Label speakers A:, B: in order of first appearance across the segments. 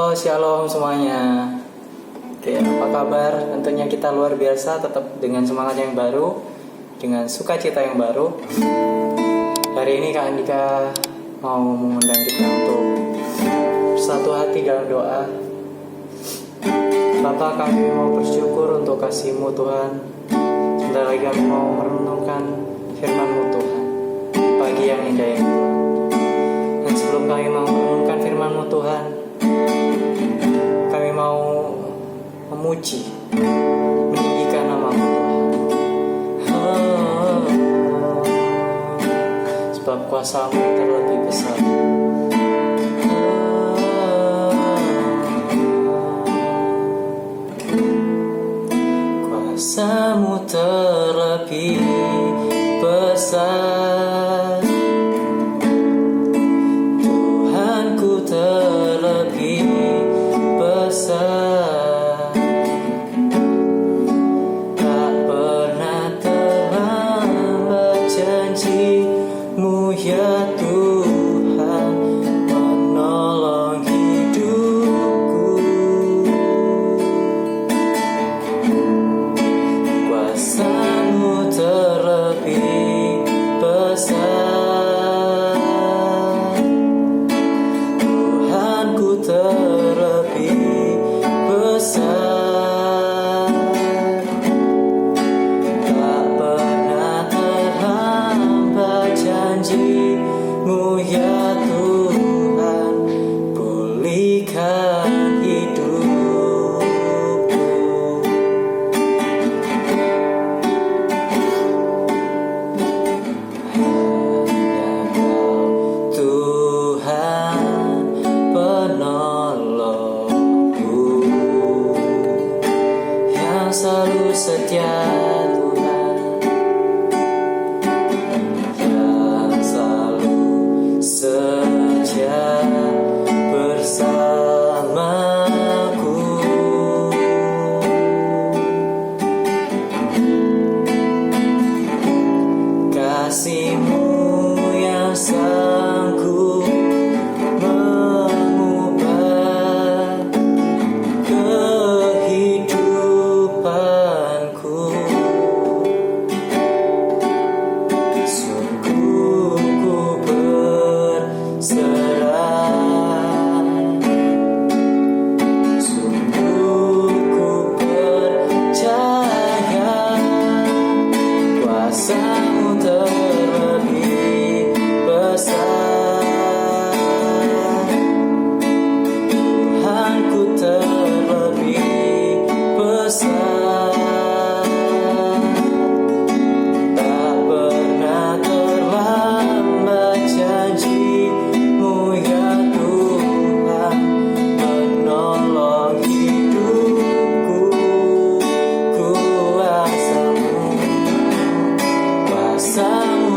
A: Shalom semuanya. Oke, apa kabar? Tentunya kita luar biasa, tetap dengan semangat yang baru, dengan sukacita yang baru. Hari ini Kak Andika mau mengundang kita untuk bersatu hati dalam doa. Bapa, kami mau bersyukur untuk kasih-Mu Tuhan. Sebentar lagi kami mau merenungkan firman-Mu Tuhan, pagi yang indah ini. Dan sebelum kami mau merenungkan firman-Mu Tuhan, kami mau memuji, meninggikan nama-Mu Tuhan. Sebab kuasa-Mu terlebih besar. Kuasa-Mu terlebih besar, Tuhanku terlebih besar. Tak pernah terlambat janji-Mu ya Tuhan, menolong hidupku. Kuasa-Mu terlebih besar, Tuhanku terlebih besar. Tak pernah terlambat janji-Mu ya Tuhan, pulihkan hidupku. Hanya Kau Tuhan penolongku, yang selalu setia Tuhan, yang selalu setia bersamaku. Kasih-Mu yang sanggup mengubah kehidupanku. Sungguh ku berserah, sungguh ku percaya. Kuasa-Mu terlebih besar, Tuhanku terlebih besar. Tak pernah terlambat janji-Mu ya Tuhan, menolong hidupku. Kuasa-Mu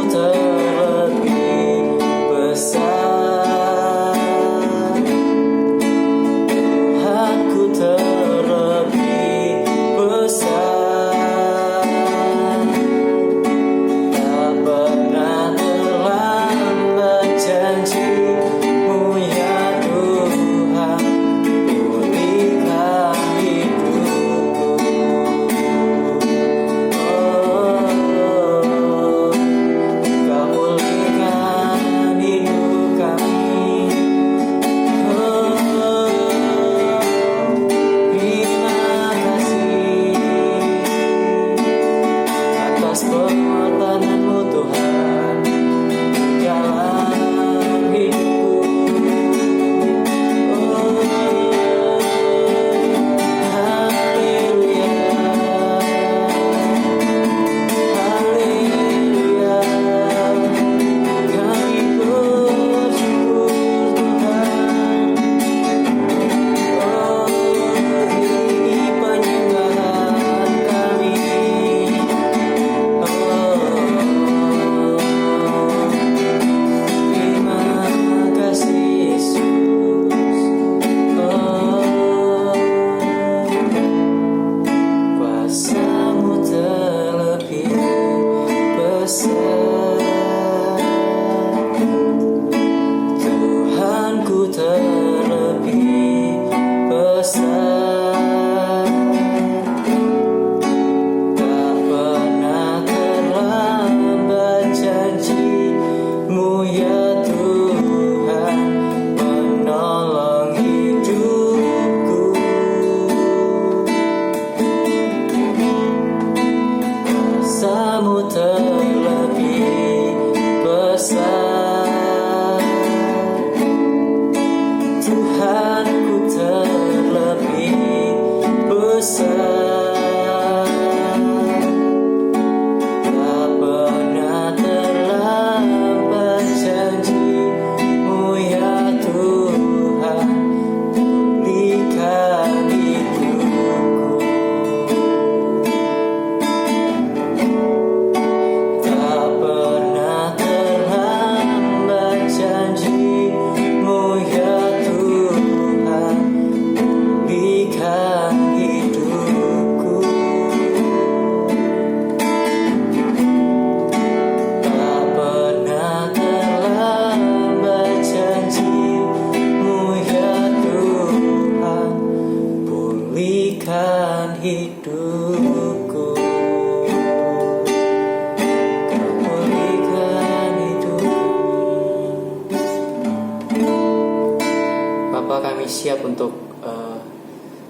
A: siap untuk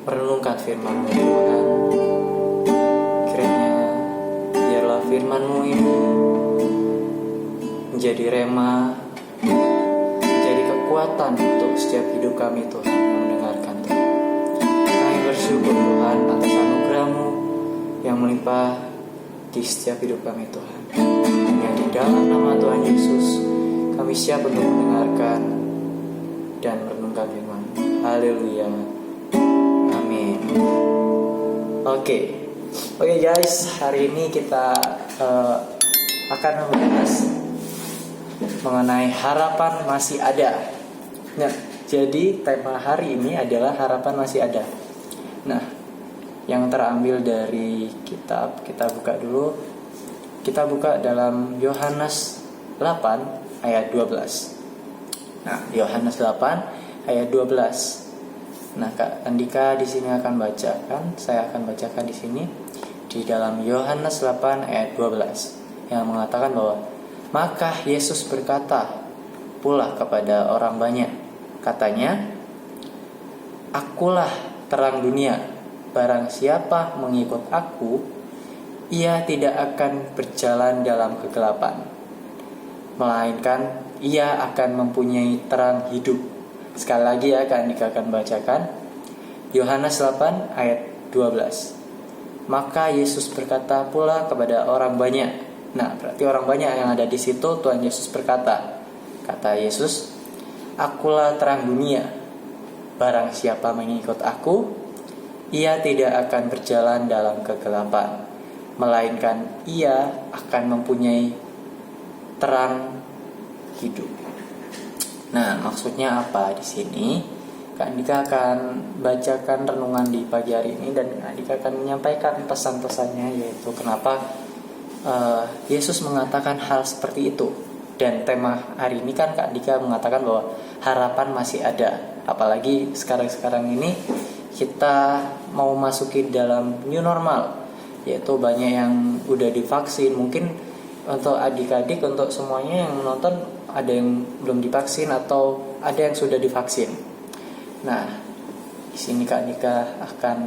A: merenungkan firman-Mu Tuhan. Kiranya biarlah firman-Mu ini menjadi rema, menjadi kekuatan untuk setiap hidup kami Tuhan yang mendengarkan Tuhan. Kami bersyukur Tuhan atas anugerah-Mu yang melimpah di setiap hidup kami Tuhan. Hanya di dalam nama Tuhan Yesus kami siap untuk mendengarkan dan merenungkan firman. Haleluya. Amin. Oke guys, hari ini kita akan membahas mengenai harapan masih ada. Nah, jadi tema hari ini adalah harapan masih ada. Nah, yang terambil dari kitab, kita buka dulu. Kita buka dalam Yohanes 8 ayat 12. Nah, Yohanes 8 ayat 12. Nah, Kak Andika di sini akan bacakan, saya akan bacakan di sini di dalam Yohanes 8 ayat 12 yang mengatakan bahwa maka Yesus berkata pula kepada orang banyak, katanya, "Akulah terang dunia. Barang siapa mengikut aku, ia tidak akan berjalan dalam kegelapan, melainkan ia akan mempunyai terang hidup." Sekali lagi ya, Kak Andika akan bacakan Yohanes 8 ayat 12. Maka Yesus berkata pula kepada orang banyak. Nah, berarti orang banyak yang ada di situ. Tuhan Yesus berkata, kata Yesus, "Akulah terang dunia. Barang siapa mengikut aku, ia tidak akan berjalan dalam kegelapan, melainkan ia akan mempunyai terang hidup." Nah, maksudnya apa di sini? Kak Andika akan bacakan renungan di pagi hari ini dan Kak Andika akan menyampaikan pesan-pesannya, yaitu kenapa Yesus mengatakan hal seperti itu. Dan tema hari ini kan Kak Andika mengatakan bahwa harapan masih ada. Apalagi sekarang-sekarang ini kita mau masuki dalam new normal, yaitu banyak yang udah divaksin. Mungkin untuk adik-adik, untuk semuanya yang menonton, ada yang belum divaksin atau ada yang sudah divaksin. Nah, di sini Kak Andika akan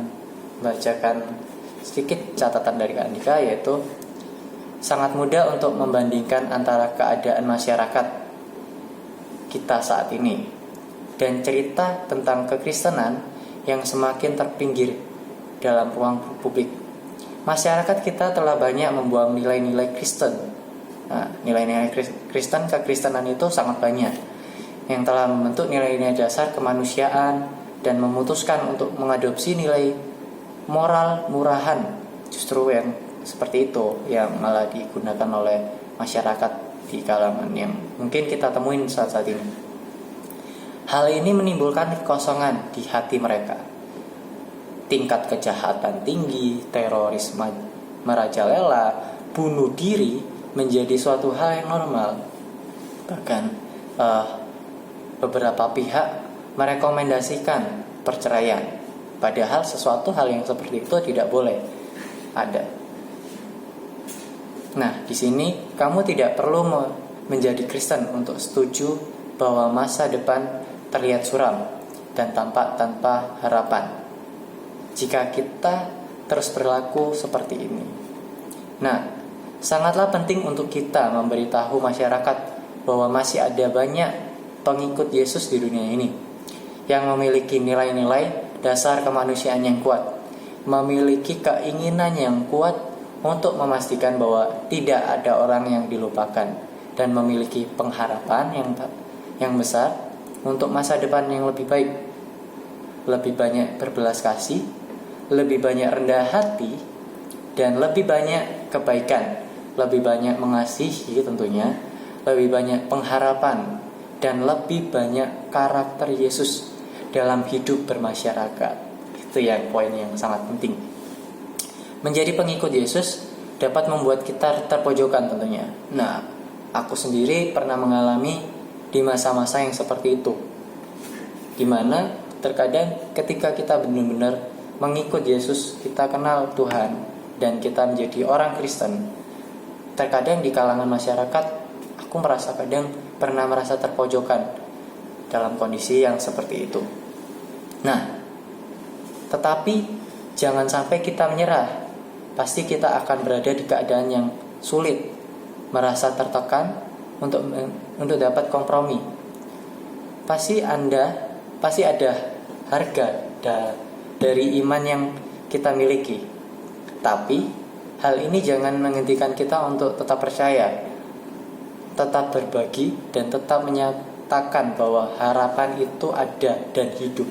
A: bacakan sedikit catatan dari Kak Andika, yaitu sangat mudah untuk membandingkan antara keadaan masyarakat kita saat ini dan cerita tentang kekristenan yang semakin terpinggir dalam ruang publik. Masyarakat kita telah banyak membuang nilai-nilai Kristen. Nah, nilai-nilai Kristen, kekristenan itu sangat banyak yang telah membentuk nilai-nilai dasar kemanusiaan dan memutuskan untuk mengadopsi nilai moral murahan. Justru yang seperti itu yang malah digunakan oleh masyarakat di kalangan yang mungkin kita temuin saat-saat ini. Hal ini menimbulkan kekosongan di hati mereka. Tingkat kejahatan tinggi, terorisme merajalela, bunuh diri menjadi suatu hal yang normal. Bahkan beberapa pihak merekomendasikan perceraian, padahal sesuatu hal yang seperti itu tidak boleh ada. Nah, di sini kamu tidak perlu menjadi Kristen untuk setuju bahwa masa depan terlihat suram dan tampak tanpa harapan jika kita terus berlaku seperti ini. Nah, sangatlah penting untuk kita memberitahu masyarakat bahwa masih ada banyak pengikut Yesus di dunia ini yang memiliki nilai-nilai dasar kemanusiaan yang kuat, memiliki keinginan yang kuat untuk memastikan bahwa tidak ada orang yang dilupakan, dan memiliki pengharapan yang besar untuk masa depan yang lebih baik. Lebih banyak berbelas kasih, lebih banyak rendah hati, dan lebih banyak kebaikan, lebih banyak mengasihi tentunya, lebih banyak pengharapan, dan lebih banyak karakter Yesus dalam hidup bermasyarakat. Itu yang poin yang sangat penting. Menjadi pengikut Yesus dapat membuat kita terpojokan tentunya. Nah, aku sendiri pernah mengalami di masa-masa yang seperti itu, dimana terkadang ketika kita benar-benar mengikut Yesus, kita kenal Tuhan, dan kita menjadi orang Kristen, terkadang di kalangan masyarakat aku pernah merasa terpojokan dalam kondisi yang seperti itu. Nah, tetapi jangan sampai kita menyerah. Pasti kita akan berada di keadaan yang sulit, merasa tertekan untuk dapat kompromi. Pasti ada harga dari iman yang kita miliki. Tapi hal ini jangan menghentikan kita untuk tetap percaya, tetap berbagi, dan tetap menyatakan bahwa harapan itu ada dan hidup.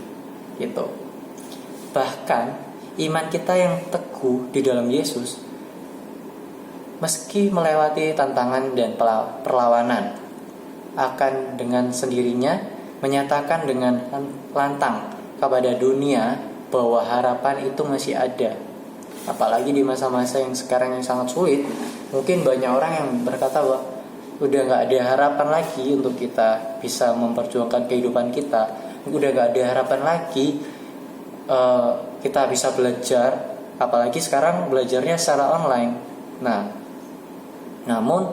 A: Gitu. Bahkan iman kita yang teguh di dalam Yesus, meski melewati tantangan dan perlawanan, akan dengan sendirinya menyatakan dengan lantang kepada dunia bahwa harapan itu masih ada. Apalagi di masa-masa yang sekarang yang sangat sulit, mungkin banyak orang yang berkata bahwa udah gak ada harapan lagi untuk kita bisa memperjuangkan kehidupan kita, udah gak ada harapan lagi kita bisa belajar, apalagi sekarang belajarnya secara online. Nah, namun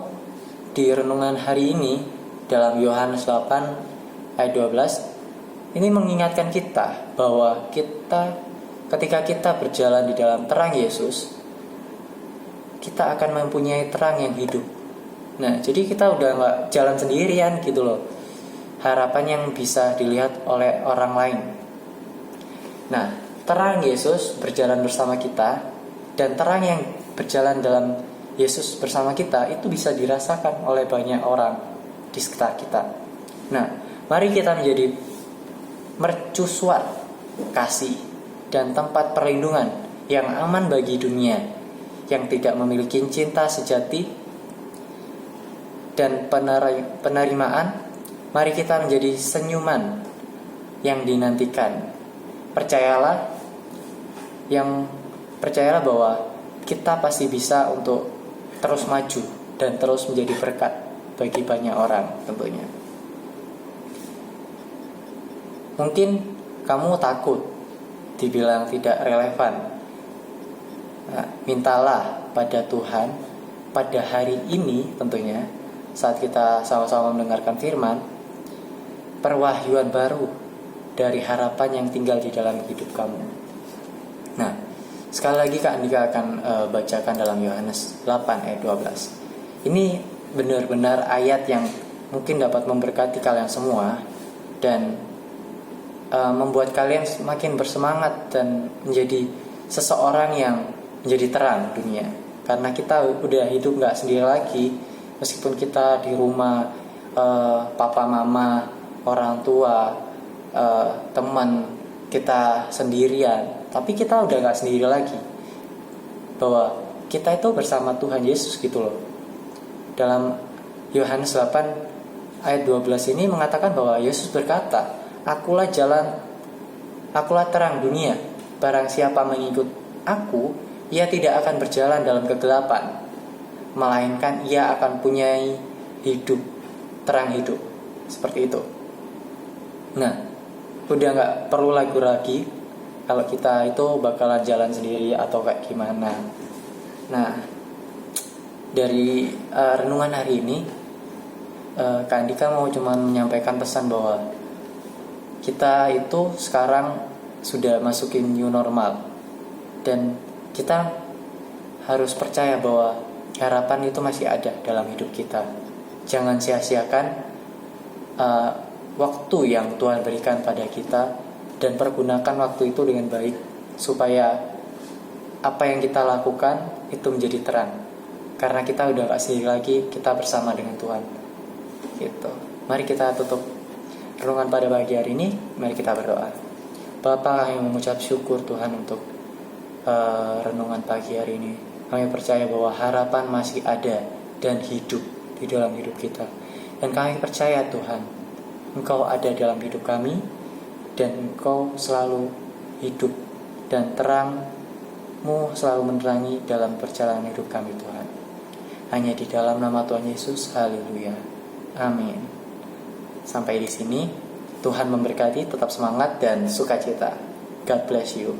A: di renungan hari ini dalam Yohanes 8 ayat 12 ini mengingatkan kita bahwa ketika kita berjalan di dalam terang Yesus, kita akan mempunyai terang yang hidup. Nah, jadi kita udah gak jalan sendirian gitu loh. Harapan yang bisa dilihat oleh orang lain. Nah, terang Yesus berjalan bersama kita, dan terang yang berjalan dalam Yesus bersama kita itu bisa dirasakan oleh banyak orang di sekitar kita. Nah, mari kita menjadi mercusuar kasih dan tempat perlindungan yang aman bagi dunia yang tidak memiliki cinta sejati dan penerimaan. Mari kita menjadi senyuman yang dinantikan. Percayalah bahwa kita pasti bisa untuk terus maju dan terus menjadi berkat bagi banyak orang tentunya. Mungkin kamu takut dibilang tidak relevan. Nah, mintalah pada Tuhan pada hari ini tentunya, saat kita sama-sama mendengarkan firman, perwahyuan baru dari harapan yang tinggal di dalam hidup kamu. Nah, sekali lagi Kak Andika akan bacakan dalam Yohanes 8 ayat 12. Ini benar-benar ayat yang mungkin dapat memberkati kalian semua dan membuat kalian semakin bersemangat dan menjadi seseorang yang menjadi terang dunia. Karena kita udah hidup gak sendiri lagi, meskipun kita di rumah, papa mama, orang tua, teman kita sendirian, tapi kita udah gak sendiri lagi, bahwa kita itu bersama Tuhan Yesus gitu loh. Dalam Yohanes 8 ayat 12 ini mengatakan bahwa Yesus berkata, akulah jalan, akulah terang dunia, barang siapa mengikut aku, ia tidak akan berjalan dalam kegelapan, melainkan ia akan punya hidup, terang hidup. Seperti itu. Nah, udah gak perlu ragu lagi kalau kita itu bakalan jalan sendiri atau kayak gimana. Nah, dari renungan hari ini, Kak Andika mau cuman menyampaikan pesan bahwa kita itu sekarang sudah masukin new normal, dan kita harus percaya bahwa harapan itu masih ada dalam hidup kita. Jangan sia-siakan waktu yang Tuhan berikan pada kita, dan pergunakan waktu itu dengan baik supaya apa yang kita lakukan itu menjadi terang. Karena kita udah gak sendiri lagi, kita bersama dengan Tuhan. Gitu. Mari kita tutup renungan pada pagi hari ini. Mari kita berdoa. Bapa, kami mengucap syukur Tuhan untuk renungan pagi hari ini. Kami percaya bahwa harapan masih ada dan hidup di dalam hidup kita. Dan kami percaya Tuhan, Engkau ada dalam hidup kami, dan Engkau selalu hidup, dan terang-Mu selalu menerangi dalam perjalanan hidup kami Tuhan. Hanya di dalam nama Tuhan Yesus, haleluya, amin. Sampai di sini, Tuhan memberkati, tetap semangat dan sukacita. God bless you.